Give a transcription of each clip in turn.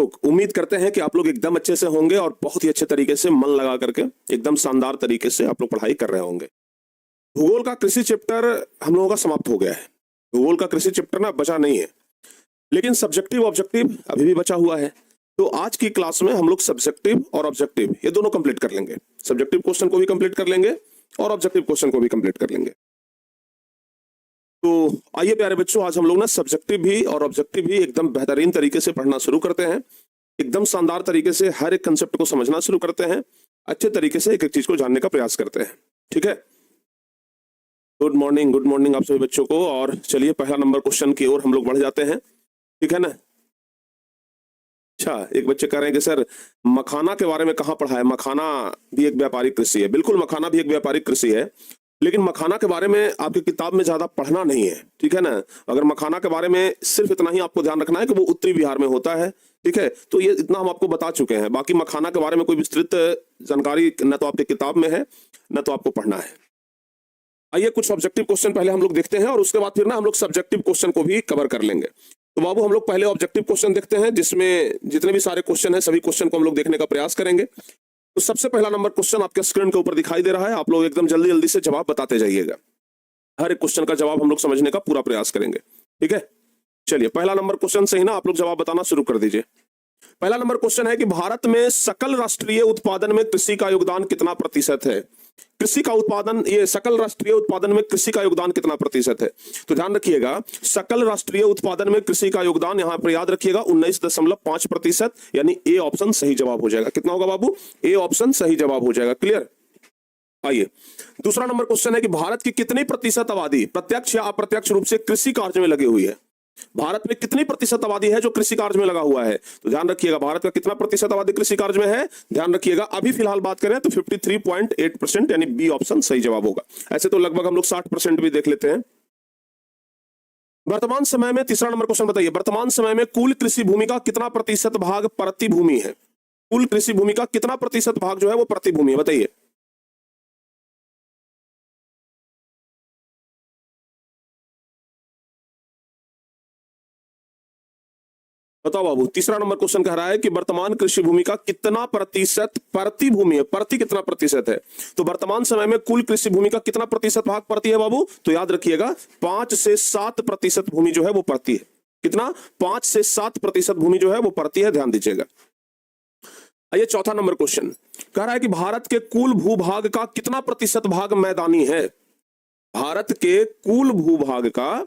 लोग, उम्मीद करते हैं कि आप लोग एकदम अच्छे से होंगे और बहुत ही अच्छे तरीके से मन लगा करके एकदम शानदार तरीके से आप लोग पढ़ाई कर रहे होंगे। भूगोल का कृषि चैप्टर हम लोगों का समाप्त हो गया है। भूगोल का कृषि चैप्टर ना बचा नहीं है, लेकिन सब्जेक्टिव ऑब्जेक्टिव अभी भी बचा हुआ है। तो आज की क्लास में हम लोग सब्जेक्टिव और ऑब्जेक्टिव ये दोनों कंप्लीट कर लेंगे। सब्जेक्टिव क्वेश्चन को भी कंप्लीट कर लेंगे और ऑब्जेक्टिव क्वेश्चन को भी कंप्लीट कर लेंगे। तो आइए प्यारे बच्चों, आज हम लोग ना सब्जेक्टिव भी और ऑब्जेक्टिव भी एकदम बेहतरीन तरीके से पढ़ना शुरू करते हैं। एकदम शानदार तरीके से हर एक कंसेप्ट को समझना शुरू करते हैं। अच्छे तरीके से एक एक चीज को जानने का प्रयास करते हैं। ठीक है, गुड मॉर्निंग आप सभी बच्चों को। और चलिए पहला नंबर क्वेश्चन की ओर हम लोग बढ़ जाते हैं। ठीक है ना। अच्छा, एक बच्चे कह रहे हैं कि सर मखाना के बारे में कहाँ पढ़ा है? मखाना भी एक व्यापारिक कृषि है। बिल्कुल, मखाना भी एक व्यापारिक कृषि है, लेकिन मखाना के बारे में आपकी किताब में ज्यादा पढ़ना नहीं है। ठीक है ना। अगर मखाना के बारे में सिर्फ इतना ही आपको ध्यान रखना है कि वो उत्तरी बिहार में होता है। ठीक है, तो ये इतना हम आपको बता चुके हैं। बाकी मखाना के बारे में कोई विस्तृत जानकारी न तो आपकी किताब में है न तो आपको पढ़ना है। आइए कुछ ऑब्जेक्टिव क्वेश्चन पहले हम लोग देखते हैं और उसके बाद फिर ना हम लोग सब्जेक्टिव क्वेश्चन को भी कवर कर लेंगे। तो बाबू हम लोग पहले ऑब्जेक्टिव क्वेश्चन देखते हैं, जिसमें जितने भी सारे क्वेश्चन हैं सभी क्वेश्चन को हम लोग देखने का प्रयास करेंगे। तो सबसे पहला नंबर क्वेश्चन आपके स्क्रीन के ऊपर दिखाई दे रहा है। आप लोग एकदम जल्दी जल्दी से जवाब बताते जाइएगा। हर एक क्वेश्चन का जवाब हम लोग समझने का पूरा प्रयास करेंगे। ठीक है, चलिए पहला नंबर क्वेश्चन से ही ना आप लोग जवाब बताना शुरू कर दीजिए। पहला नंबर क्वेश्चन है कि भारत में सकल राष्ट्रीय उत्पादन में कृषि का योगदान कितना प्रतिशत है? कृषि का उत्पादन, ये सकल राष्ट्रीय उत्पादन में कृषि का योगदान कितना प्रतिशत है? तो ध्यान रखिएगा, सकल राष्ट्रीय उत्पादन में कृषि का योगदान यहां पर याद रखिएगा 19.5%, यानी ए ऑप्शन सही जवाब हो जाएगा। कितना होगा बाबू? ए ऑप्शन सही जवाब हो जाएगा। क्लियर। आइए दूसरा नंबर क्वेश्चन है कि भारत की कितनी प्रतिशत आबादी प्रत्यक्ष या अप्रत्यक्ष रूप से कृषि कार्य में लगी हुई है? भारत में कितनी प्रतिशत आबादी है जो कृषि कार्य में लगा हुआ है? तो ध्यान रखिएगा, भारत का कितना प्रतिशत आबादी कृषि कार्य में है? ध्यान रखिएगा, अभी फिलहाल बात करें तो 53.8%, यानी बी ऑप्शन सही जवाब होगा। ऐसे तो लगभग हम लोग 60% भी देख लेते हैं। वर्तमान समय में तीसरा नंबर क्वेश्चन बताइए, वर्तमान समय में कुल कृषि भूमि का कितना प्रतिशत भाग प्रति भूमि है? कुल कृषि भूमि का कितना प्रतिशत भाग जो है वो प्रति भूमि है, बताइए। बताओ बाबू, तीसरा नंबर क्वेश्चन कह रहा है कि वर्तमान कृषि भूमि का कितना प्रतिशत प्रति भूमि है? प्रति कितना प्रतिशत है? तो वर्तमान समय में कुल कृषि भूमि का कितना प्रतिशत भाग प्रति है बाबू? तो याद रखिएगा 5 से 7% भूमि जो है वो प्रति है। कितना? 5 से 7% भूमि जो है वो प्रति है, ध्यान दीजिएगा। आइए चौथा नंबर क्वेश्चन कह रहा है कि भारत के कुल भूभाग का कितना प्रतिशत भाग मैदानी है? भारत के कुल भूभाग का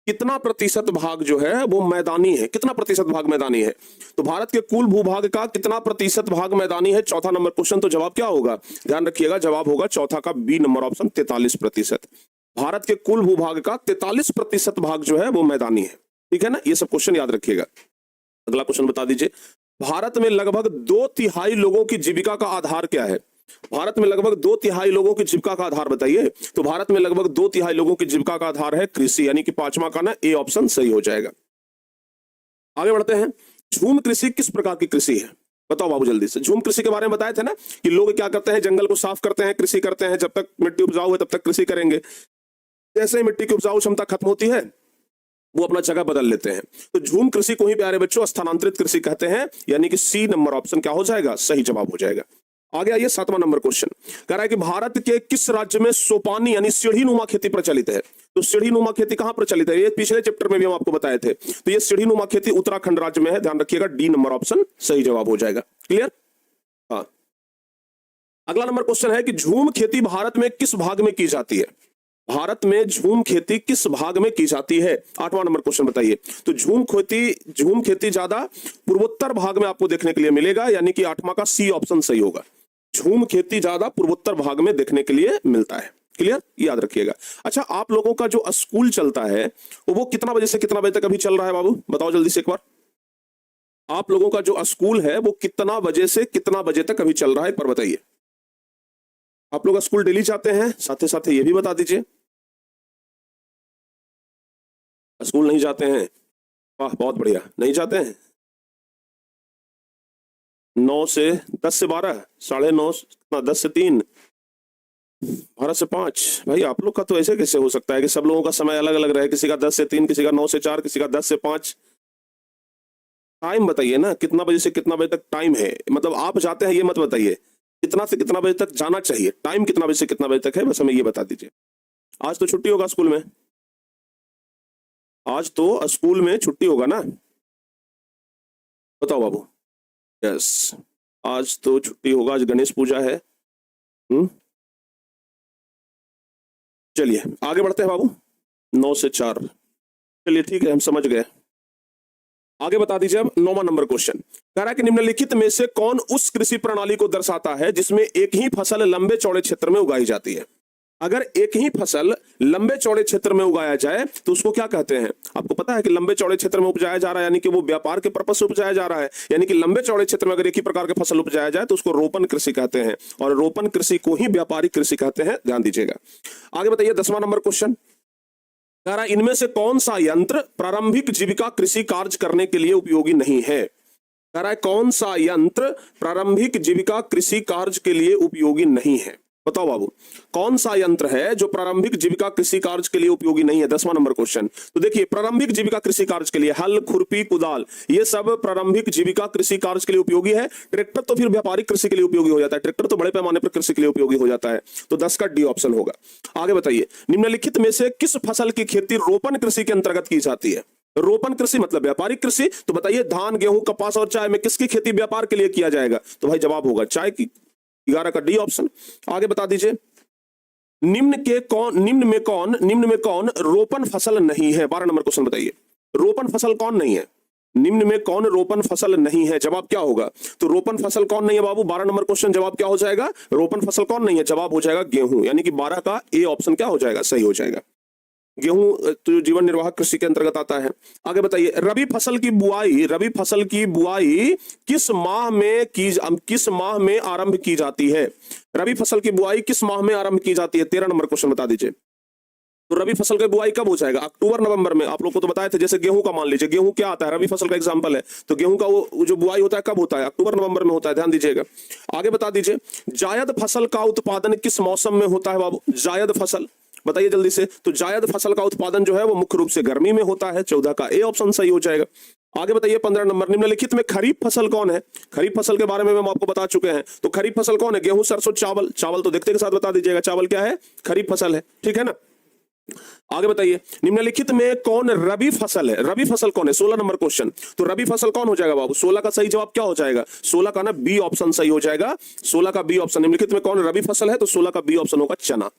कितना प्रतिशत भाग जो है वो मैदानी है? कितना प्रतिशत भाग मैदानी है? तो भारत के कुल भूभाग का कितना प्रतिशत भाग मैदानी है? चौथा नंबर क्वेश्चन। तो जवाब क्या होगा? ध्यान रखिएगा, जवाब होगा चौथा का बी नंबर ऑप्शन 43%। भारत के कुल भूभाग का 43% भाग जो है वो मैदानी है। ठीक है ना, ये सब क्वेश्चन याद रखिएगा। अगला क्वेश्चन बता दीजिए, भारत में लगभग 2/3 लोगों की जीविका का आधार क्या है? भारत में लगभग 2/3 लोगों की जीविका का आधार बताइए। तो भारत में लगभग 2/3 लोगों की जीविका का आधार है कृषि, यानी कि पांचवा का ना ए ऑप्शन सही हो जाएगा। आगे बढ़ते हैं, झूम कृषि किस प्रकार की कृषि है? बताओ बाबू जल्दी से। झूम कृषि के बारे में बताए थे ना कि लोग क्या करते हैं, जंगल को साफ करते हैं, कृषि करते हैं, जब तक मिट्टी उपजाऊ है तब तक कृषि करेंगे। जैसे ही मिट्टी की उपजाऊ क्षमता खत्म होती है वो अपना जगह बदल लेते हैं। तो झूम कृषि को ही प्यारे बच्चों स्थानांतरित कृषि कहते हैं, यानी कि सी नंबर ऑप्शन क्या हो जाएगा? सही जवाब हो जाएगा। आगे आइए, सातवां नंबर क्वेश्चन कह रहा है कि भारत के किस राज्य में सोपानी यानी सीढ़ी नुमा खेती प्रचलित है? तो सीढ़ी नुमा खेती कहां प्रचलित है? ये पिछले चैप्टर में भी हम आपको बताए थे। तो ये सीढ़ी नुमा खेती उत्तराखंड राज्य में है, ध्यान रखिएगा, डी नंबर ऑप्शन सही जवाब हो जाएगा। क्लियर। हाँ, अगला नंबर क्वेश्चन है कि झूम खेती भारत में किस भाग में की जाती है? भारत में झूम खेती किस भाग में की जाती है? आठवां नंबर क्वेश्चन बताइए। तो झूम खेती ज्यादा पूर्वोत्तर भाग में आपको देखने के लिए मिलेगा, यानी कि आठवां का सी ऑप्शन सही होगा। झूम खेती ज्यादा पूर्वोत्तर भाग में देखने के लिए मिलता है। क्लियर, याद रखिएगा। अच्छा, आप लोगों का जो स्कूल चलता है वो कितना बजे से कितना बजे तक अभी चल रहा है बाबू? बताओ जल्दी से एक बार। आप लोगों का जो स्कूल है वो कितना बजे से कितना बजे तक अभी चल रहा है, पर बताइए। आप लोग स्कूल डेली जाते हैं? साथ साथ ये भी बता दीजिए। स्कूल नहीं जाते हैं? वाह, बहुत बढ़िया। नहीं जाते हैं? 9 से 10 से 12, 9:30, 10 से 3, 12 से 5। भाई आप लोग का तो ऐसे कैसे हो सकता है कि सब लोगों का समय अलग अलग रहे? किसी का 10 से 3, किसी का 9 से 4, किसी का 10 से 5। टाइम बताइए ना, कितना बजे से कितना बजे तक टाइम है, मतलब आप जाते हैं ये मत बताइए, कितना से कितना बजे तक जाना चाहिए, टाइम कितना बजे से कितना बजे तक है, बस हमें ये बता दीजिए। आज तो छुट्टी होगा स्कूल में, आज तो स्कूल में छुट्टी होगा ना, बताओ बाबू। यस, आज तो छुट्टी होगा, आज गणेश पूजा है। चलिए आगे बढ़ते हैं बाबू, 9 से 4। चलिए ठीक है, हम समझ गए। आगे बता दीजिए अब 9वां नंबर क्वेश्चन कह रहा है कि निम्नलिखित में से कौन उस कृषि प्रणाली को दर्शाता है जिसमें एक ही फसल लंबे चौड़े क्षेत्र में उगाई जाती है। अगर एक ही फसल लंबे चौड़े क्षेत्र में उगाया जाए तो उसको क्या कहते हैं। आपको पता है कि लंबे चौड़े क्षेत्र में उपजाया जा रहा है, यानी कि वो व्यापार के पर्पस से उपजाया जा रहा है, यानी कि लंबे चौड़े क्षेत्र में अगर एक ही प्रकार के फसल उपजाया जाए तो उसको रोपण कृषि कहते हैं, और रोपण कृषि को ही व्यापारिक कृषि कहते हैं, ध्यान दीजिएगा। आगे बताइए 10वां नंबर क्वेश्चन कह रहा है इनमें से कौन सा यंत्र प्रारंभिक जीविका कृषि कार्य करने के लिए उपयोगी नहीं है। कह रहा है कौन सा यंत्र प्रारंभिक जीविका कृषि कार्य के लिए उपयोगी नहीं है, बताओ बाबू कौन सा यंत्र है जो प्रारंभिक जीविका कृषि कार्य के लिए उपयोगी नहीं है। 10वां नंबर क्वेश्चन, तो देखिए प्रारंभिक जीविका कृषि कार्य के लिए हल, खुरपी, कुदाल, ये सब प्रारंभिक जीविका कृषि कार्य के लिए उपयोगी है। ट्रैक्टर तो फिर व्यापारिक कृषि के लिए उपयोगी हो जाता है, ट्रैक्टर तो बड़े पैमाने पर कृषि के लिए उपयोगी हो जाता है, तो 10 का डी ऑप्शन होगा। आगे बताइए निम्नलिखित में से किस फसल की खेती रोपण कृषि के अंतर्गत की जाती है। रोपण कृषि मतलब व्यापारिक कृषि, तो बताइए धान, गेहूं, कपास और चाय में किसकी खेती व्यापार के लिए किया जाएगा, तो भाई जवाब होगा चाय की, 11 का डी ऑप्शन। आगे बता दीजिए निम्न में कौन रोपण फसल नहीं है। 12 नंबर क्वेश्चन बताइए रोपण फसल कौन नहीं है, निम्न में कौन रोपण फसल नहीं है, जवाब क्या होगा। तो रोपण फसल कौन नहीं है बाबू, 12 नंबर क्वेश्चन जवाब क्या हो जाएगा, रोपण फसल कौन नहीं है, जवाब हो जाएगा गेहूं, यानी कि 12 का ए ऑप्शन क्या हो जाएगा, सही हो जाएगा। गेहूं तो जीवन निर्वाह कृषि के अंतर्गत आता है। आगे बताइए रबी फसल की बुआई किस माह में आरंभ की जाती है। रबी फसल की बुआई किस माह में आरंभ की जाती है, 13 नंबर क्वेश्चन बता दीजिए। तो रबी फसल की बुआई कब हो जाएगा, अक्टूबर नवंबर में। आप लोग को तो बताए थे, जैसे गेहूं का मान लीजिए, गेहूं क्या आता है, रबी फसल का एग्जांपल है, तो गेहूं का वो जो बुआई होता है कब होता है, अक्टूबर नवंबर में होता है, ध्यान दीजिएगा। आगे बता दीजिए जायद फसल का उत्पादन किस मौसम में होता है बाबू, जायद फसल बताइए जल्दी से। तो जायद फसल का उत्पादन जो है वो मुख्य रूप से गर्मी में होता है, 14 का ए ऑप्शन सही हो जाएगा। आगे बताइए 15 नंबर निम्नलिखित में खरीफ फसल कौन है। खरीफ फसल के बारे में हम आपको बता चुके हैं, तो खरीफ फसल कौन है, गेहूं, सरसों, चावल। चावल तो देखते के साथ बता दीजिएगा, चावल क्या है, खरीफ फसल है, ठीक है ना। आगे बताइए निम्नलिखित में कौन रबी फसल है, रबी फसल कौन है, 16 नंबर क्वेश्चन। तो रबी फसल कौन हो जाएगा बाबू, 16 का सही जवाब क्या हो जाएगा, 16 का ना बी ऑप्शन सही हो जाएगा, 16 का बी ऑप्शन। निम्नलिखित में कौन रबी फसल है, तो 16 का बी ऑप्शन होगा चना।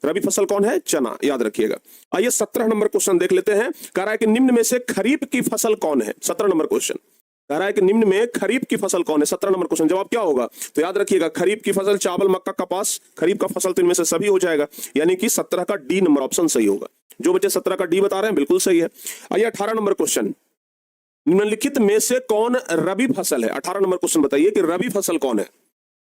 रबी फसल कौन है, चना, याद रखिएगा। आइए 17 नंबर क्वेश्चन देख लेते हैं। कह रहा है कि निम्न में से खरीफ की फसल कौन है, 17 नंबर क्वेश्चन कह रहा है कि निम्न में खरीफ की फसल कौन है, 17 नंबर क्वेश्चन। जवाब क्या होगा, तो याद रखिएगा खरीफ की फसल चावल, मक्का, कपास, खरीफ का फसल तो इनमें से सभी हो जाएगा, यानी कि 17 का डी नंबर ऑप्शन सही होगा। जो बच्चे 17 का डी बता रहे हैं बिल्कुल सही है। आइए 18 नंबर क्वेश्चन निम्नलिखित में से कौन रबी फसल है। 18 नंबर क्वेश्चन बताइए कि रबी फसल कौन है।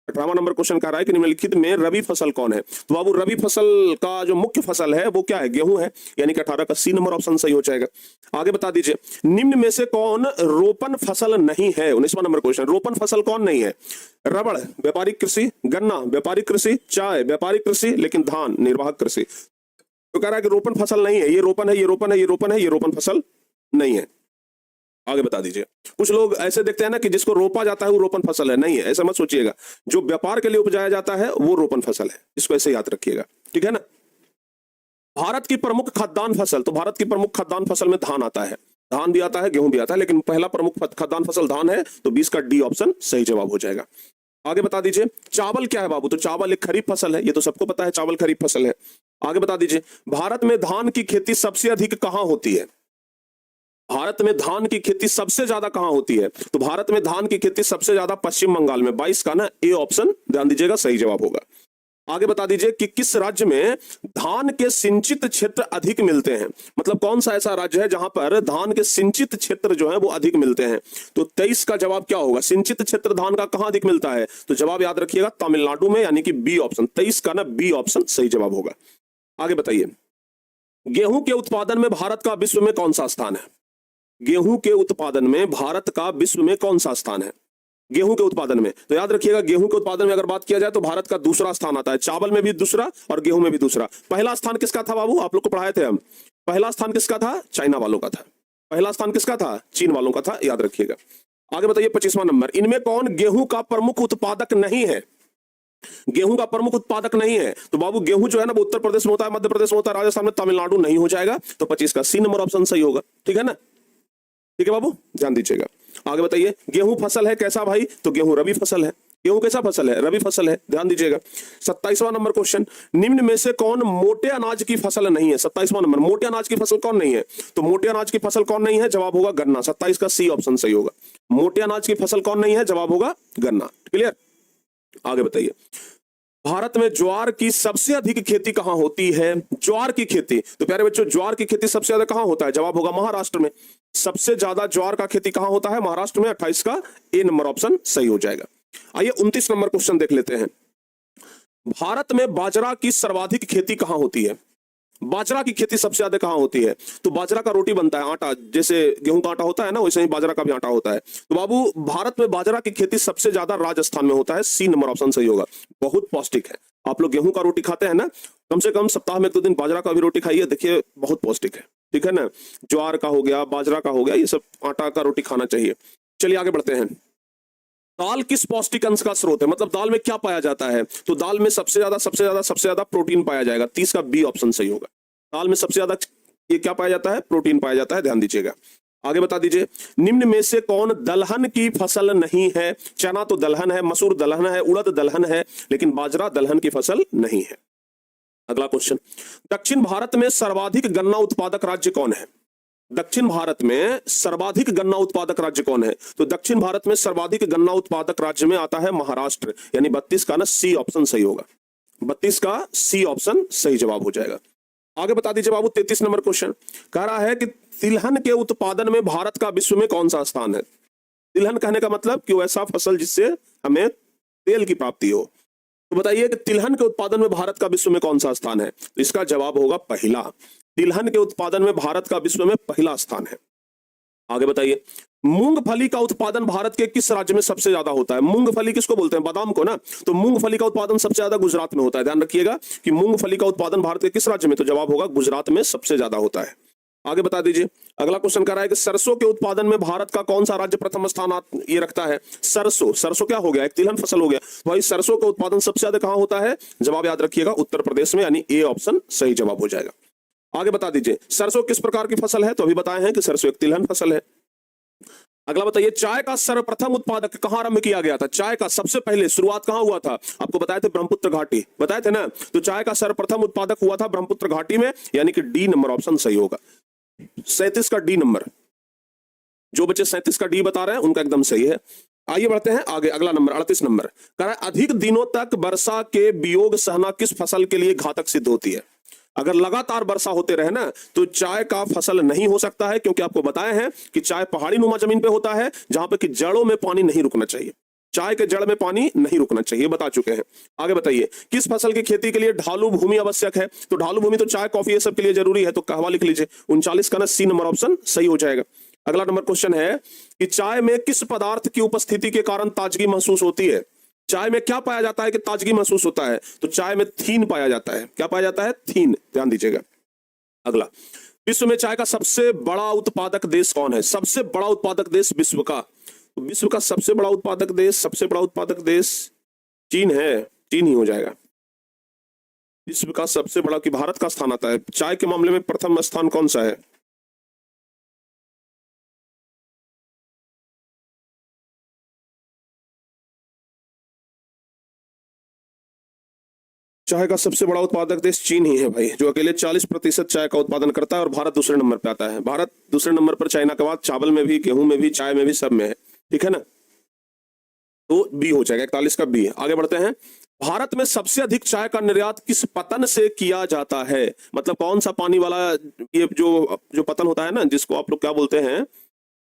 18वां नंबर क्वेश्चन कह रहा है कि निम्नलिखित में रबी फसल कौन है। तो बाबू रबी फसल का जो मुख्य फसल है वो क्या है, गेहूं है, यानी कि 18 का सी नंबर ऑप्शन सही हो जाएगा। आगे बता दीजिए निम्न में से कौन रोपण फसल नहीं है। 19वां नंबर क्वेश्चन रोपण फसल कौन नहीं है। रबड़ व्यापारिक कृषि, गन्ना व्यापारिक कृषि, चाय व्यापारिक कृषि, लेकिन धान निर्वाहक कृषि। तो कह रहा है कि रोपण फसल नहीं है, ये रोपण है, ये रोपण है, ये रोपण है, ये रोपण फसल नहीं है। आगे बता दीजिए कुछ लोग ऐसे देखते हैं ना कि जिसको रोपा जाता है वो रोपण फसल है, नहीं है, ऐसा मत सोचिएगा। जो व्यापार के लिए उपजाया जाता है वो रोपण फसल है, इसको ऐसे याद रखिएगा, ठीक है ना। भारत की प्रमुख खाद्यान्न फसल, तो भारत की प्रमुख खाद्यान्न फसल में धान आता है, धान भी आता है, गेहूं भी आता है, लेकिन पहला प्रमुख खाद्यान्न फसल धान है, तो 20 का डी ऑप्शन सही जवाब हो जाएगा। आगे बता दीजिए चावल क्या है बाबू, तो चावल एक खरीफ फसल है, ये तो सबको पता है, चावल खरीफ फसल है। आगे बता दीजिए भारत में धान की खेती सबसे अधिक कहां होती है। भारत में धान की खेती सबसे ज्यादा कहां होती है, तो भारत में धान की खेती सबसे ज्यादा पश्चिम बंगाल में, 22 का ना ए ऑप्शन ध्यान दीजिएगा सही जवाब होगा। आगे बता दीजिए कि किस राज्य में धान के सिंचित क्षेत्र अधिक मिलते हैं, मतलब कौन सा ऐसा राज्य है जहां पर धान के सिंचित क्षेत्र जो है वो अधिक मिलते हैं। तो 23 का जवाब क्या होगा, सिंचित क्षेत्र धान का कहां अधिक मिलता है, तो जवाब याद रखिएगा तमिलनाडु में, यानी कि बी ऑप्शन, 23 का ना बी ऑप्शन सही जवाब होगा। आगे बताइए गेहूं के उत्पादन में भारत का विश्व में कौन सा स्थान है। गेहूं के उत्पादन में भारत का विश्व में कौन सा स्थान है, गेहूं के उत्पादन में। तो याद रखिएगा गेहूं के उत्पादन में अगर बात किया जाए तो भारत का दूसरा स्थान आता है, चावल में भी दूसरा और गेहूं में भी दूसरा। पहला स्थान किसका था बाबू, आप लोग को पढ़ाए थे हम, पहला स्थान किसका था, चाइना वालों का था। पहला स्थान किसका था, चीन वालों का था, याद रखिएगा। आगे बताइए 25वां नंबर, इनमें कौन गेहूं का प्रमुख उत्पादक नहीं है? गेहूं का प्रमुख उत्पादक नहीं है। तो बाबू गेहूं जो है ना वो उत्तर प्रदेश में होता है, मध्य प्रदेश में होता है, राजस्थान में, तमिलनाडु नहीं हो जाएगा। तो 25 का सी नंबर ऑप्शन सही होगा। ठीक है ना, ठीक है बाबू, ध्यान दीजिएगा। आगे बताइए, गेहूं फसल है कैसा भाई? तो गेहूं रबी फसल है। गेहूं कैसा फसल है? रबी फसल है, ध्यान दीजिएगा। 27वां नंबर क्वेश्चन, निम्न में से कौन मोटे अनाज की फसल नहीं है? 27वां नंबर, मोटे अनाज की फसल कौन नहीं है? तो मोटे अनाज की फसल कौन नहीं है? जवाब होगा गन्ना। 27 का सी ऑप्शन सही होगा। मोटे अनाज की फसल कौन नहीं है? जवाब होगा गन्ना। क्लियर? आगे बताइए, भारत में ज्वार की सबसे अधिक खेती कहां होती है? ज्वार की खेती, तो प्यारे बच्चों ज्वार की खेती सबसे ज्यादा कहां होता है? जवाब होगा महाराष्ट्र में। सबसे ज्यादा ज्वार का खेती कहां होता है? महाराष्ट्र में। 28 का ए नंबर ऑप्शन सही हो जाएगा। आइए 29 नंबर क्वेश्चन देख लेते हैं। भारत में बाजरा की सर्वाधिक खेती कहां होती है? बाजरा की खेती सबसे ज्यादा कहां होती है? तो बाजरा का रोटी बनता है, आटा, जैसे गेहूं का आटा होता है ना, वैसे ही बाजरा का भी आटा होता है। तो बाबू भारत में बाजरा की खेती सबसे ज्यादा राजस्थान में होता है। सी नंबर ऑप्शन सही होगा। बहुत पौष्टिक है। आप लोग गेहूं का रोटी खाते हैं ना, कम से कम सप्ताह में 1-2 दिन बाजरा का भी रोटी खाइए, देखिए बहुत पौष्टिक है। ठीक है ना, ज्वार का हो गया, बाजरा का हो गया, ये सब आटा का रोटी खाना चाहिए। चलिए आगे बढ़ते हैं। दाल किस पौष्टिक अंश का स्रोत है? मतलब दाल में क्या पाया जाता है? तो दाल में सबसे ज्यादा प्रोटीन पाया जाएगा। 30 का बी ऑप्शन सही होगा। दाल में सबसे ज्यादा ये क्या पाया जाता है? प्रोटीन पाया जाता है, ध्यान दीजिएगा। आगे बता दीजिए, निम्न में से कौन दलहन की फसल नहीं है? चना तो दलहन है, मसूर दलहन है, उड़द दलहन है, लेकिन बाजरा दलहन की फसल नहीं है। अगला क्वेश्चन, दक्षिण भारत में सर्वाधिक गन्ना उत्पादक राज्य कौन है? दक्षिण भारत में सर्वाधिक गन्ना उत्पादक राज्य कौन है? तो दक्षिण भारत में सर्वाधिक गन्ना उत्पादक राज्य में आता है महाराष्ट्र, यानी 32 का ना सी ऑप्शन सही होगा। 32 का सी ऑप्शन सही जवाब हो जाएगा। आगे बता दीजिए बाबू 33 नंबर क्वेश्चन, कह रहा है कि तिलहन के उत्पादन में भारत का विश्व में कौन सा स्थान है? तिलहन कहने का मतलब कि ऐसा फसल जिससे हमें तेल की प्राप्ति हो। तो बताइए कि तिलहन के उत्पादन में भारत का विश्व में कौन सा स्थान है? तो इसका जवाब होगा पहला। तिलहन के उत्पादन में भारत का विश्व में पहला स्थान है। आगे बताइए, मूंगफली का उत्पादन भारत के किस राज्य में सबसे ज्यादा होता है? मूंगफली किसको बोलते हैं? बादाम को ना। तो मूंगफली का उत्पादन सबसे ज्यादा गुजरात में होता है। ध्यान रखिएगा कि मूंगफली का उत्पादन भारत के किस राज्य में? तो जवाब होगा गुजरात में सबसे ज्यादा होता है। आगे बता दीजिए, अगला क्वेश्चन कह रहा है कि सरसों के उत्पादन में भारत का कौन सा राज्य प्रथम स्थान ये रखता है? सरसों, सरसों क्या हो गया? एक तिलहन फसल हो गया। भाई सरसों का उत्पादन सबसे ज्यादा कहां होता है? जवाब याद रखिएगा उत्तर प्रदेश में, यानी ए ऑप्शन सही जवाब हो जाएगा। आगे बता दीजिए, सरसों किस प्रकार की फसल है? तो अभी बताए हैं कि सरसों एक तिलहन फसल है। अगला बताइए, चाय का सर्वप्रथम उत्पादक कहां आरंभ किया गया था? चाय का सबसे पहले शुरुआत कहां हुआ था? आपको बताए थे ब्रह्मपुत्र घाटी, बताए थे ना। तो चाय का सर्वप्रथम उत्पादक हुआ था ब्रह्मपुत्र घाटी में, यानी कि डी नंबर ऑप्शन सही होगा। 37 का डी नंबर, जो बच्चे 37 का डी बता रहे हैं उनका एकदम सही है। आइए बढ़ते हैं आगे। अगला नंबर 38 नंबर, कह रहा है अधिक दिनों तक वर्षा के वियोग सहना किस फसल के लिए घातक सिद्ध होती है? अगर लगातार वर्षा होते रहे ना तो चाय का फसल नहीं हो सकता है, क्योंकि आपको बताए हैं कि चाय पहाड़ी नुमा जमीन पे होता है जहां पे कि जड़ों में पानी नहीं रुकना चाहिए। चाय के जड़ में पानी नहीं रुकना चाहिए, बता चुके हैं। आगे बताइए, किस फसल की खेती के लिए ढालू भूमि आवश्यक है? तो ढालू भूमि तो चाय कॉफी ये सब के लिए जरूरी है, तो कहवा लिख लीजिए। 39 का ना सी नंबर ऑप्शन सही हो जाएगा। अगला नंबर क्वेश्चन है कि चाय में किस पदार्थ की उपस्थिति के कारण ताजगी महसूस होती है? चाय में क्या पाया जाता है कि ताजगी महसूस होता है? तो चाय में थीन पाया जाता है। क्या पाया जाता है? थीन, ध्यान दीजिएगा। अगला, विश्व में चाय का सबसे बड़ा उत्पादक देश कौन है? सबसे बड़ा उत्पादक देश विश्व का, तो विश्व का सबसे बड़ा उत्पादक देश, सबसे बड़ा उत्पादक देश चीन है। चीन ही हो जाएगा विश्व का सबसे बड़ा। कि भारत का स्थान आता है चाय के मामले में, प्रथम स्थान कौन सा है? चाय का सबसे बड़ा उत्पादक देश चीन ही है भाई, जो अकेले 40% चाय का उत्पादन करता है, और भारत दूसरे नंबर पे आता है। भारत दूसरे नंबर पर चाइना के बाद चावल में भी, गेहूं में भी, चाय में भी, सब में है। ठीक है ना, तो बी हो जाएगा। 41 का बी। आगे बढ़ते हैं, भारत में सबसे अधिक चाय का निर्यात किस पतन से किया जाता है? मतलब कौन सा पानी वाला ये जो पतन होता है ना, जिसको आप लोग क्या बोलते हैं,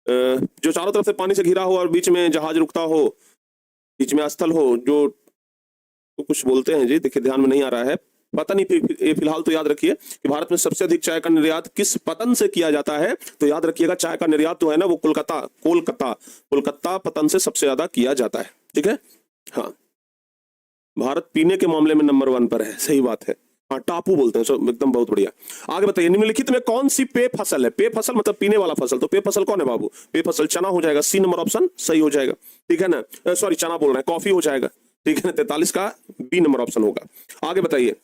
जो चारों तरफ से पानी से घिरा हो और बीच में जहाज रुकता हो, बीच में स्थल हो, जो तो कुछ बोलते हैं जी, देखिए ध्यान में नहीं आ रहा है, पता नहीं। ये फिलहाल तो याद रखिए कि भारत में सबसे अधिक चाय का निर्यात किस पतन से किया जाता है? तो याद रखिएगा चाय का निर्यात तो है ना वो कोलकाता पतन से सबसे ज्यादा किया जाता है। ठीक है, हाँ, भारत पीने के मामले में नंबर 1 पर है, सही बात है। हाँ टापू बोलते हैं, एकदम बहुत बढ़िया। आगे बताइए, निम्नलिखित में कौन सी पेय फसल है? पेय फसल मतलब पीने वाला फसल, तो पेय फसल कौन है बाबू? पेय फसल चना हो जाएगा, सी नंबर ऑप्शन सही हो जाएगा, ठीक है ना। सॉरी चना बोल रहे हैं, कॉफी हो जाएगा, ठीक है ना, 43 का बी नंबर ऑप्शन होगा। आगे बताइए,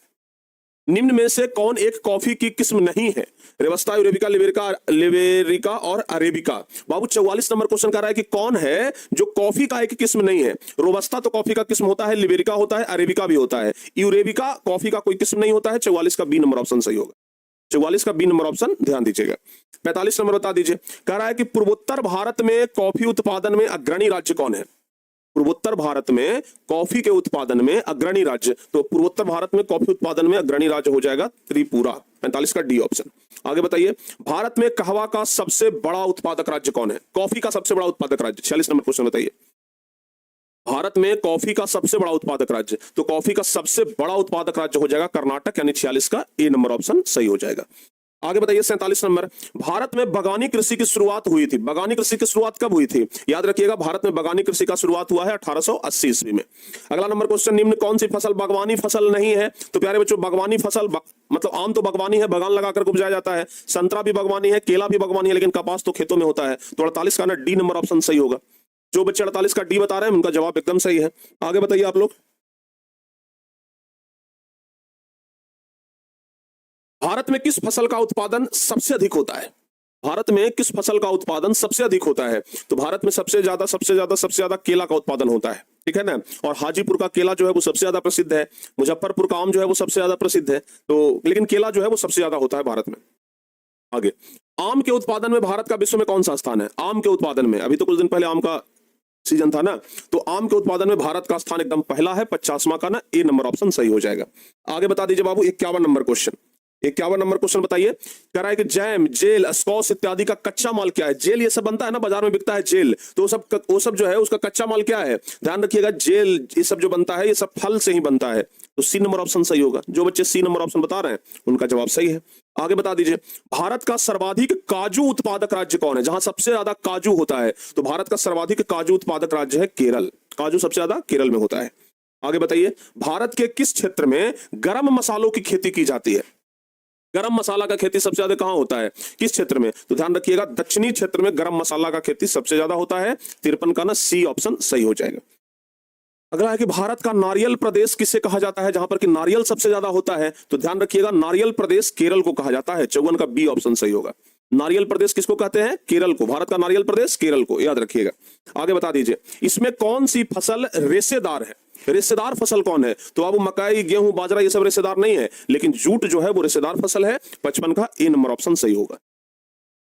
निम्न में से कौन एक कॉफी की किस्म नहीं है? रोबस्टा, अरेबिका, लिबेरिका और अरेबिका। बाबू 44 नंबर क्वेश्चन कर रहा है कि कौन है जो कॉफी का एक किस्म नहीं है? रोबस्टा तो कॉफी का किस्म होता है, लिबेरिका होता है, अरेबिका भी होता है, यूरेबिका कॉफी का कोई किस्म नहीं होता है। 44 का बी नंबर ऑप्शन सही होगा, 44 का बी नंबर ऑप्शन ध्यान दीजिएगा। 45 नंबर बता दीजिए, कह रहा है कि पूर्वोत्तर भारत में कॉफी उत्पादन में अग्रणी राज्य कौन है? पूर्वोत्तर भारत में कॉफी के उत्पादन में अग्रणी राज्य, तो पूर्वोत्तर भारत में कॉफी उत्पादन में अग्रणी राज्य हो जाएगा त्रिपुरा, 45 का डी ऑप्शन। आगे बताइए, भारत में कहवा का सबसे बड़ा उत्पादक राज्य कौन है? कॉफी का सबसे बड़ा उत्पादक राज्य, 46 नंबर क्वेश्चन बताइए। भारत में कॉफी का सबसे बड़ा उत्पादक राज्य, तो कॉफी का सबसे बड़ा उत्पादक राज्य हो जाएगा कर्नाटक, यानी 46 का ए नंबर ऑप्शन सही हो जाएगा। आगे बताइए 47 नंबर, भारत में बागानी कृषि की शुरुआत हुई थी। बागानी कृषि की शुरुआत कब हुई थी? याद रखिएगा, भारत में बागानी कृषि का शुरुआत हुआ है 1880 ईस्वी में। अगला नंबर क्वेश्चन, निम्न कौन सी फसल बागवानी फसल नहीं है? तो प्यारे बच्चों, बागवानी फसल मतलब आम तो बागवानी है, बागान लगाकर उपजाया जाता है, संतरा भी बागवानी है, केला भी बागवानी है, लेकिन कपास तो खेतों में होता है। तो 48 का ना डी नंबर ऑप्शन सही होगा। जो बच्चे 48 का डी बता रहे हैं उनका जवाब एकदम सही है। आगे बताइए आप लोग, भारत में किस फसल का उत्पादन सबसे अधिक होता है? भारत में किस फसल का उत्पादन सबसे अधिक होता है? तो भारत में सबसे ज्यादा केला का उत्पादन होता है, ठीक है ना। और हाजीपुर का केला जो है वो सबसे ज्यादा प्रसिद्ध है, मुजफ्फरपुर का आम जो है वो सबसे ज्यादा प्रसिद्ध है, तो लेकिन केला जो है वो सबसे ज्यादा होता है भारत में। आगे, आम के उत्पादन में भारत का विश्व में कौन सा स्थान है? आम के उत्पादन में, अभी तो कुछ दिन पहले आम का सीजन था ना, तो आम के उत्पादन में भारत का स्थान एकदम पहला है, 50वां का ना ए नंबर ऑप्शन सही हो जाएगा। आगे बता दीजिए बाबू 51 नंबर क्वेश्चन, 51 नंबर क्वेश्चन बताइए, कह रहा है कि जैम, जेल, स्कॉच इत्यादि का कच्चा माल क्या है? जेल ये सब बनता है ना, बाजार में बिकता है जेल, तो वो सब जो है उसका कच्चा माल क्या है? ध्यान रखिएगा, जेल ये सब जो बनता है ये सब फल से ही बनता है, तो सी नंबर ऑप्शन सही होगा। जो बच्चे सी नंबर ऑप्शन बता रहे हैं उनका जवाब सही है। आगे बता दीजिए, भारत का सर्वाधिक काजू उत्पादक राज्य कौन है? जहां सबसे ज्यादा काजू होता है, तो भारत का सर्वाधिक काजू उत्पादक राज्य है केरल, काजू सबसे ज्यादा केरल में होता है। आगे बताइए, भारत के किस क्षेत्र में गरम मसालों की खेती की जाती है? गरम मसाला का खेती सबसे ज्यादा कहां होता है, किस क्षेत्र में? तो ध्यान रखिएगा, दक्षिणी क्षेत्र में गरम मसाला का खेती सबसे ज्यादा होता है, 53 का ना सी ऑप्शन सही हो जाएगा। अगला है कि भारत का नारियल प्रदेश किसे कहा जाता है? जहां पर कि नारियल सबसे ज्यादा होता है, तो ध्यान रखिएगा, नारियल प्रदेश केरल को कहा जाता है, 54 का बी ऑप्शन सही होगा। नारियल प्रदेश किसको कहते हैं? केरल को, भारत का नारियल प्रदेश केरल को, याद रखिएगा। आगे बता दीजिए, इसमें कौन सी फसल रेशेदार है? रेशेदार फसल कौन है? तो बाबू मकई, गेहूं, बाजरा ये सब रेशेदार नहीं है, लेकिन जूट जो है वो रेशेदार फसल है, 55 का ए नंबर ऑप्शन सही होगा,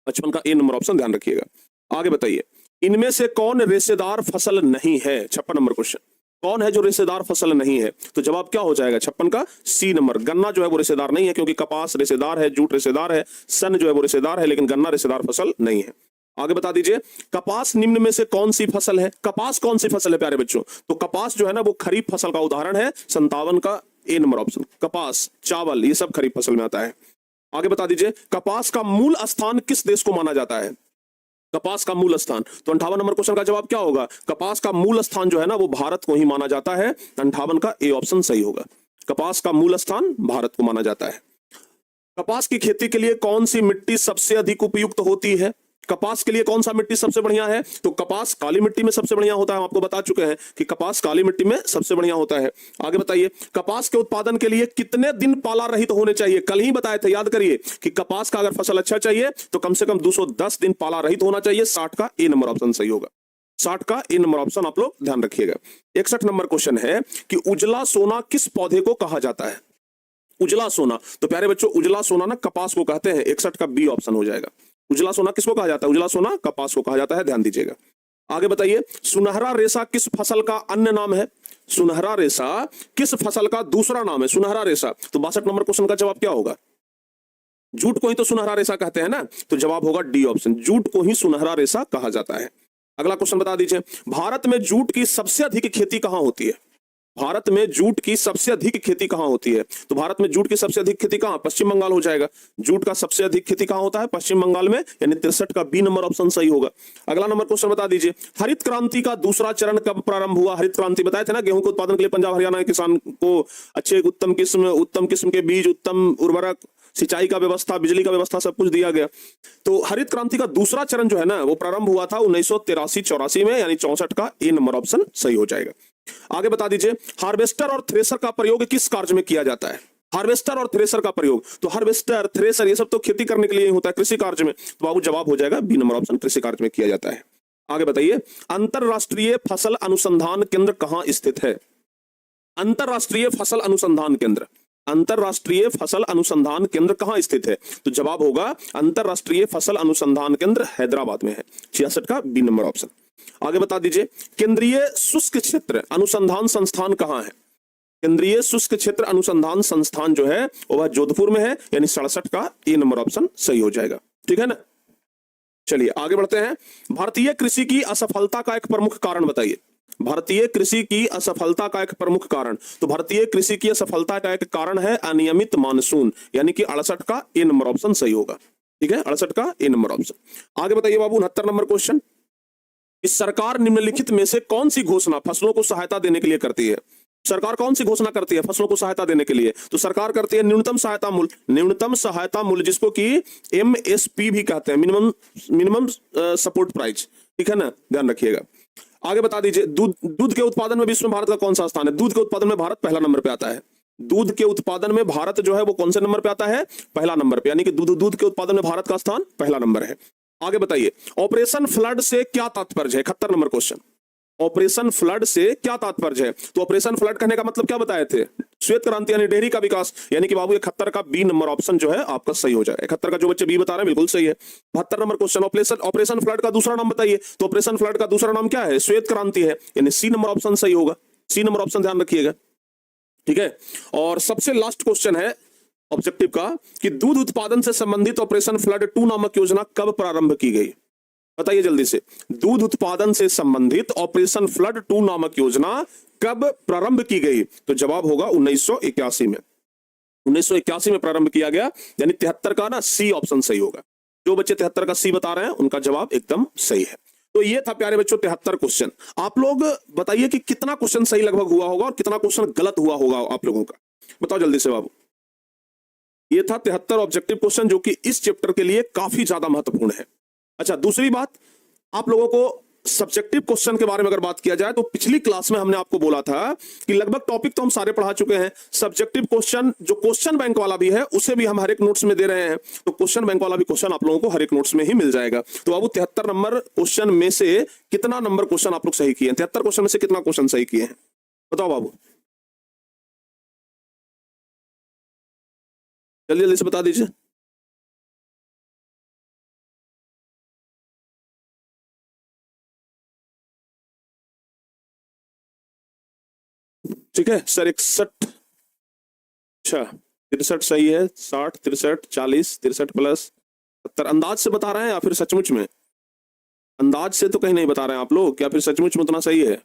55 का ए नंबर ऑप्शन ध्यान रखिएगा। आगे बताइए, इनमें से कौन रेशेदार फसल नहीं है? 56 नंबर क्वेश्चन, कौन है जो रेशेदार फसल नहीं है? तो जवाब क्या हो जाएगा? 56 का सी नंबर। गन्ना जो है वो रेशेदार नहीं है, क्योंकि कपास रेशेदार है, जूट रेशेदार है, सन जो है वो रेशेदार है, लेकिन गन्ना रेशेदार फसल नहीं है। आगे बता दीजिए, कपास निम्न में से कौन सी फसल है? कपास कौन सी फसल है प्यारे बच्चों? तो कपास जो है ना वो खरीफ फसल का उदाहरण है, 57 का ए नंबर ऑप्शन। कपास, चावल ये सब खरीफ फसल में आता है। आगे बता दीजिए, कपास का मूल स्थान किस देश को माना जाता है? कपास का मूल स्थान, तो 58 नंबर क्वेश्चन का जवाब क्या होगा? कपास का मूल स्थान जो है ना वो भारत को ही माना जाता है, 58 का ए ऑप्शन सही होगा। कपास का मूल स्थान भारत को माना जाता है। कपास की खेती के लिए कौन सी मिट्टी सबसे अधिक उपयुक्त होती है? कपास के लिए कौन सा मिट्टी सबसे बढ़िया है? तो कपास काली मिट्टी में सबसे बढ़िया होता है, हम आपको बता चुके हैं कि कपास काली मिट्टी में सबसे बढ़िया होता है। आगे बताइए, कपास के उत्पादन के लिए कितने दिन पाला रहित होने चाहिए? कल ही बताए थे, याद करिए कि कपास का अगर फसल अच्छा चाहिए तो कम से कम 210 दिन पाला रहित होना चाहिए, 60 का ए नंबर ऑप्शन सही होगा, 60 का ए नंबर ऑप्शन आप लोग ध्यान रखिएगा। 61 नंबर क्वेश्चन है कि उजला सोना किस पौधे को कहा जाता है? उजला सोना, तो प्यारे बच्चों उजला सोना ना कपास को कहते हैं, 61 का बी ऑप्शन हो जाएगा। उजला सोना किसको कहा जाता है? उजला सोना कपास को कहा जाता है, ध्यान दीजिएगा। आगे बताइए, सुनहरा रेशा किस फसल का अन्य नाम है? सुनहरा रेशा किस फसल का दूसरा नाम है? सुनहरा रेशा, तो 62 नंबर क्वेश्चन का जवाब क्या होगा? जूट को ही तो सुनहरा रेशा कहते हैं ना, तो जवाब होगा डी ऑप्शन, जूट को ही सुनहरा रेशा कहा जाता है। अगला क्वेश्चन बता दीजिए, भारत में जूट की सबसे अधिक खेती कहां होती है? भारत में जूट की सबसे अधिक खेती कहाँ होती है? तो भारत में जूट की सबसे अधिक खेती कहाँ? पश्चिम बंगाल हो जाएगा। जूट का सबसे अधिक खेती कहाँ होता है? पश्चिम बंगाल में, यानी 63 का बी नंबर ऑप्शन सही होगा। अगला नंबर क्वेश्चन बता दीजिए, हरित क्रांति का दूसरा चरण कब प्रारंभ हुआ? हरित क्रांति बताए थे ना, गेहूं के उत्पादन के लिए पंजाब हरियाणा के किसान को अच्छे उत्तम किस्म के बीज, उत्तम उर्वरक, सिंचाई का व्यवस्था, बिजली का व्यवस्था, सब कुछ दिया गया। तो हरित क्रांति का दूसरा चरण जो है ना, वो प्रारंभ हुआ था 1983-84 में, यानी 64 का ए नंबर ऑप्शन सही हो जाएगा। आगे बता दीजिए, हार्वेस्टर और थ्रेसर का प्रयोग किस कार्य में किया जाता है? हार्वेस्टर और थ्रेसर का प्रयोग, तो हार्वेस्टर, थ्रेसर, ये सब तो खेती करने के लिए होता है, कृषि कार्य में। तो बाबू जवाब हो जाएगा बी नंबर ऑप्शन, कृषि कार्य में किया जाता है। आगे बताइए, अंतरराष्ट्रीय फसल अनुसंधान केंद्र कहां स्थित है? अंतरराष्ट्रीय फसल अनुसंधान केंद्र, अंतरराष्ट्रीय फसल अनुसंधान केंद्र कहां स्थित है? तो जवाब होगा अंतरराष्ट्रीय फसल अनुसंधान केंद्र हैदराबाद में है, 66 का बी नंबर ऑप्शन। आगे बता दीजिए, केंद्रीय शुष्क क्षेत्र अनुसंधान संस्थान कहां है? केंद्रीय शुष्क क्षेत्र अनुसंधान संस्थान जो है वह जोधपुर में है, यानी 67 का ए नंबर ऑप्शन सही हो जाएगा। ठीक है ना, चलिए आगे बढ़ते हैं। भारतीय कृषि की असफलता का एक प्रमुख कारण बताइए। भारतीय कृषि की असफलता का एक प्रमुख कारण, तो भारतीय कृषि की असफलता का एक कारण है अनियमित मानसून, यानी कि 68 का ए नंबर ऑप्शन सही होगा। ठीक है, 68 का ए नंबर ऑप्शन। आगे बताइए बाबू, 69 नंबर क्वेश्चन, इस सरकार निम्नलिखित में से कौन सी घोषणा फसलों को सहायता देने के लिए करती है? सरकार कौन सी घोषणा करती है फसलों को सहायता देने के लिए? तो सरकार करती है न्यूनतम सहायता मूल्य, न्यूनतम सहायता मूल्य, जिसको कि एमएसपी भी कहते हैं, मिनिमम सपोर्ट प्राइस। ठीक है ना, ध्यान रखिएगा। आगे बता दीजिए, दूध के उत्पादन में विश्व में भारत का कौन सा स्थान है? दूध के उत्पादन में भारत पहला नंबर पे आता है। दूध के उत्पादन में भारत जो है वो कौन से नंबर पे आता है? पहला नंबर पे, यानी कि दूध के उत्पादन में भारत का स्थान पहला नंबर है। आगे बताइए, ऑपरेशन फ्लड से क्या तात्पर्य है? 71 नंबर क्वेश्चन, ऑपरेशन फ्लड से क्या तात्पर्य है? तो ऑपरेशन फ्लड कहने का मतलब क्या बताए थे? श्वेत क्रांति यानी डेयरी का विकास, यानी कि बाबू 71 का बी नंबर ऑप्शन जो है आपका सही हो जाएगा। 71 का जो बच्चे बी बता रहे हैं बिल्कुल सही है। 72 नंबर क्वेश्चन, ऑपरेशन फ्लड का दूसरा नाम बताइए। तो ऑपरेशन फ्लड का दूसरा नाम क्या है? श्वेत क्रांति है, यानी सी नंबर ऑप्शन सही होगा। सी नंबर ऑप्शन ध्यान रखिएगा। ठीक है, और सबसे लास्ट क्वेश्चन है ऑब्जेक्टिव का कि दूध उत्पादन से संबंधित ऑपरेशन फ्लड 2 नामक योजना कब प्रारंभ की गई? बताइए जल्दी से, दूध उत्पादन से संबंधित ऑपरेशन फ्लड 2 नामक योजना कब प्रारंभ की गई? तो जवाब होगा 1981 में। 1981 में प्रारंभ किया गया, यानी 73 का ना सी ऑप्शन सही होगा। जो बच्चे 73 का सी बता रहे हैं उनका जवाब एकदम सही है। तो ये था प्यारे बच्चों 73 क्वेश्चन। आप लोग बताइए कि कितना क्वेश्चन सही लगभग हुआ होगा और कितना क्वेश्चन गलत हुआ होगा आप लोगों का, बताओ जल्दी से बाबू। ये था 73 ऑब्जेक्टिव क्वेश्चन, जो कि इस चैप्टर के लिए काफी ज्यादा महत्वपूर्ण है। अच्छा, दूसरी बात, आप लोगों को सब्जेक्टिव क्वेश्चन के बारे में अगर बात किया जाए तो पिछली क्लास में हमने आपको बोला था कि लगभग टॉपिक तो हम सारे पढ़ा चुके हैं। सब्जेक्टिव क्वेश्चन जो क्वेश्चन बैंक वाला भी है उसे भी हम हर एक नोट्स में दे रहे हैं, तो क्वेश्चन बैंक वाला भी क्वेश्चन आप लोगों को हर एक नोट्स में ही मिल जाएगा। तो बाबू 73 नंबर क्वेश्चन में से कितना नंबर क्वेश्चन आप लोग सही किए हैं? 73 क्वेश्चन में से कितना क्वेश्चन सही किए हैं बताओ बाबू, जल्दी जल्दी से बता दीजिए। ठीक है सर, 61, अच्छा 63 सही है, 60, 63, 40, 63 प्लस 70, अंदाज से बता रहे हैं या फिर सचमुच में? अंदाज से तो कहीं नहीं बता रहे हैं आप लोग, या फिर सचमुच में उतना सही है?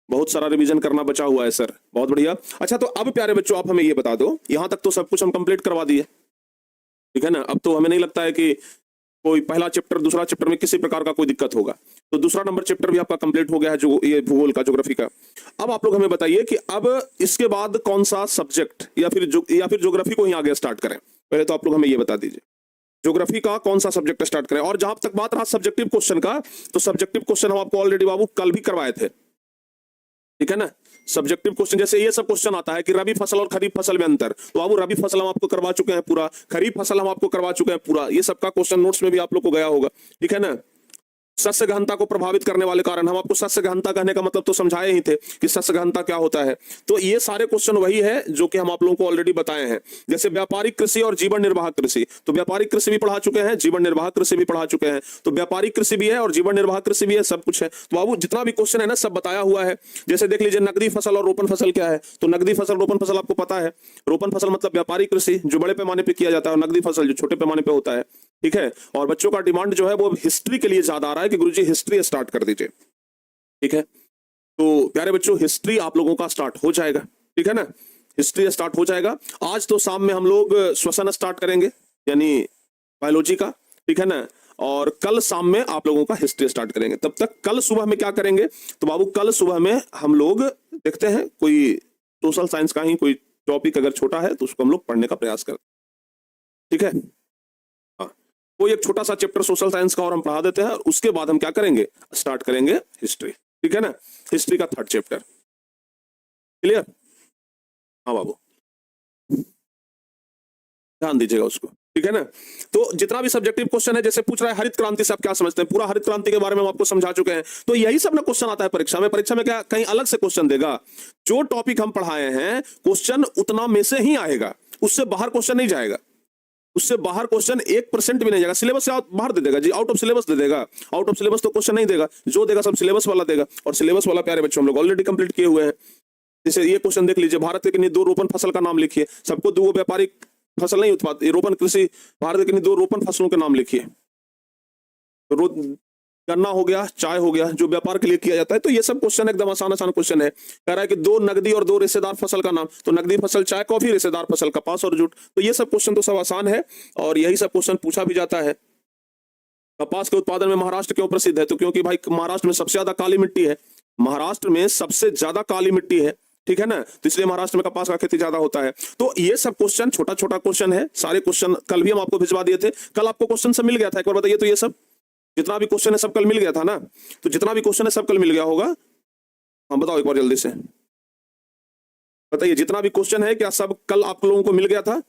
बहुत सारा रिवीजन करना बचा हुआ है सर, बहुत बढ़िया। अच्छा, तो अब प्यारे बच्चों आप हमें ये बता दो, यहां तक तो सब कुछ हम कंप्लीट करवा दिए, ठीक है ना। अब तो हमें नहीं लगता है कि कोई पहला चैप्टर दूसरा चैप्टर में किसी प्रकार का कोई दिक्कत होगा। तो दूसरा नंबर चैप्टर भी आपका कंप्लीट हो गया है, जो ये भूगोल का, ज्योग्राफी का। अब आप लोग हमें बताइए कि अब इसके बाद कौन सा सब्जेक्ट या फिर ज्योग्राफी को ही आगे स्टार्ट करें। पहले तो आप लोग हमें ये बता दीजिए, ज्योग्राफी का कौन सा सब्जेक्ट स्टार्ट करें। और जहां तक बात रहा सब्जेक्टिव क्वेश्चन का, तो सब्जेक्टिव क्वेश्चन हम आपको ऑलरेडी बाबू कल भी करवाए थे, ठीक है ना। सब्जेक्टिव क्वेश्चन जैसे ये सब क्वेश्चन आता है कि रबी फसल और खरीफ फसल में अंतर, तो बाबू रबी फसल हम आपको करवा चुके हैं पूरा, खरीफ फसल हम आपको करवा चुके हैं पूरा, ये सबका क्वेश्चन नोट्स में भी आप लोग को गया होगा, ठीक है ना। सस्य गहनता को प्रभावित करने वाले कारण, हम आपको सस्य गहनता कहने का मतलब तो समझाए ही थे कि सस्य गहनता क्या होता है। तो ये सारे क्वेश्चन वही है जो कि हम आप लोगों को ऑलरेडी बताए हैं। जैसे व्यापारिक कृषि और जीवन निर्वाह कृषि, तो व्यापारिक कृषि भी पढ़ा चुके हैं, जीवन निर्वाह कृषि भी पढ़ा चुके हैं। तो व्यापारिक कृषि भी है और जीवन निर्वाह कृषि भी है, सब कुछ है। तो बाबू जितना भी क्वेश्चन है ना सब बताया हुआ है। जैसे देख लीजिए, नकदी फसल और रोपण फसल क्या है, तो नकदी फसल रोपण फसल आपको पता है। रोपण फसल मतलब व्यापारिक कृषि जो बड़े पैमाने पर किया जाता है, और नकदी फसल जो छोटे पैमाने पर होता है, ठीक है। और बच्चों का डिमांड जो है वो हिस्ट्री के लिए ज्यादा आ रहा है कि गुरुजी हिस्ट्री स्टार्ट कर दीजिए, ठीक है। तो प्यारे बच्चों हिस्ट्री आप लोगों का स्टार्ट हो जाएगा, ठीक है ना, हिस्ट्री स्टार्ट हो जाएगा। आज तो शाम में हम लोग श्वसन स्टार्ट करेंगे यानी बायोलॉजी का, ठीक है ना, और कल शाम में आप लोगों का हिस्ट्री स्टार्ट करेंगे। तब तक कल सुबह में क्या करेंगे, तो बाबू कल सुबह में हम लोग देखते हैं कोई सोशल साइंस का ही कोई टॉपिक अगर छोटा है तो उसको हम लोग पढ़ने का प्रयास करते हैं, ठीक है। हाँ, कोई एक छोटा सा चैप्टर सोशल साइंस का और हम पढ़ा देते हैं, और उसके बाद हम क्या करेंगे, स्टार्ट करेंगे हिस्ट्री, ठीक है ना, हिस्ट्री का 3rd चैप्टर। क्लियर? हाँ बाबू, ध्यान दीजिएगा उसको, ठीक है ना। तो जितना भी सब्जेक्टिव क्वेश्चन है, जैसे पूछ रहा है हरित क्रांति से आप क्या समझते हैं, पूरा हरित क्रांति के बारे में हम आपको समझा चुके हैं। तो यही सब ना क्वेश्चन आता है परीक्षा में। परीक्षा में क्या कहीं अलग से क्वेश्चन देगा, जो टॉपिक हम पढ़ाए हैं क्वेश्चन उतना में से ही आएगा, उससे बाहर क्वेश्चन नहीं जाएगा, उससे बाहर क्वेश्चन 1% भी नहीं जाएगा। सिलेबस से बाहर दे देगा जी, आउट ऑफ सिलेबस दे देगा। आउट ऑफ सिलेबस तो क्वेश्चन नहीं देगा, जो देगा सब सिलेबस वाला देगा, और सिलेबस वाला प्यारे बच्चों हम लोग ऑलरेडी कंप्लीट किए हुए हैं। जैसे ये क्वेश्चन देख लीजिए, भारत के किन्हीं 2 रोपण फसल का नाम लिखिए। सबको 2 व्यापारिक फसल नहीं उत्पाद, रोपण कृषि, भारत के किन्हीं 2 रोपण फसलों के नाम लिखिए। तो गन्ना हो गया, चाय हो गया, जो व्यापार के लिए किया जाता है। तो ये सब क्वेश्चन एकदम आसान आसान क्वेश्चन है। कह रहा है कि 2 नकदी और 2 रेशेदार फसल का नाम, तो नकदी फसल चाय कॉफी, रेशेदार फसल कपास और जूट। तो ये सब क्वेश्चन तो सब आसान है, और यही सब क्वेश्चन पूछा भी जाता है। कपास के उत्पादन में महाराष्ट्र क्यों प्रसिद्ध है, तो क्योंकि भाई महाराष्ट्र में सबसे ज्यादा काली मिट्टी है, महाराष्ट्र में सबसे ज्यादा काली मिट्टी है, ठीक है ना, तो इसलिए महाराष्ट्र में कपास का खेती ज्यादा होता है। तो ये सब क्वेश्चन छोटा छोटा क्वेश्चन है, सारे क्वेश्चन कल भी हम आपको भिजवा दिए थे। कल आपको क्वेश्चन सब मिल गया था, एक बार बताइए तो, ये सब जितना भी क्वेश्चन है सब कल मिल गया था ना, तो जितना भी क्वेश्चन है सब कल मिल गया होगा। हाँ बताओ एक बार जल्दी से बताइए, जितना भी क्वेश्चन है क्या सब कल आप लोगों को मिल गया था?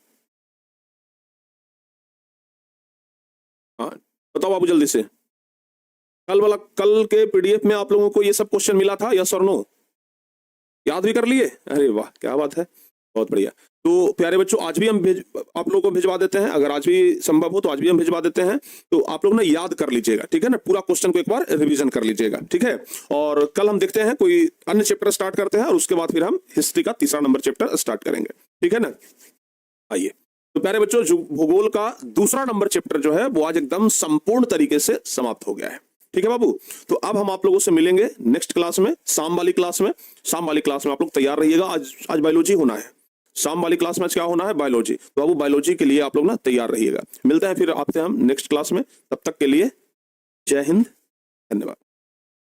हाँ बताओ बाबू जल्दी से, कल के पीडीएफ में आप लोगों को ये सब क्वेश्चन मिला था, यस और नो? याद भी कर लिए? अरे वाह क्या बात है, बहुत बढ़िया। तो प्यारे बच्चों आज भी हम आप लोगों को भिजवा देते हैं, अगर आज भी संभव हो तो आज भी हम भिजवा देते हैं। तो आप लोग ना याद कर लीजिएगा, ठीक है ना, पूरा क्वेश्चन को एक बार रिवीजन कर लीजिएगा, ठीक है। और कल हम देखते हैं कोई अन्य चैप्टर स्टार्ट करते हैं, और उसके बाद फिर हम हिस्ट्री का 3रा नंबर चैप्टर स्टार्ट करेंगे, ठीक है ना। आइए, तो प्यारे बच्चों भूगोल का 2रा नंबर चैप्टर जो है वो आज एकदम संपूर्ण तरीके से समाप्त हो गया है, ठीक है बाबू। तो अब हम आप लोगों से मिलेंगे नेक्स्ट क्लास में, शाम वाली क्लास में। शाम वाली क्लास में आप लोग तैयार रहिएगा, आज बायोलॉजी होना है। शाम वाली क्लास में क्या होना है, बायोलॉजी। तो बाबू बायोलॉजी के लिए आप लोग ना तैयार रहिएगा। मिलते हैं फिर आपसे हम नेक्स्ट क्लास में, तब तक के लिए जय हिंद, धन्यवाद।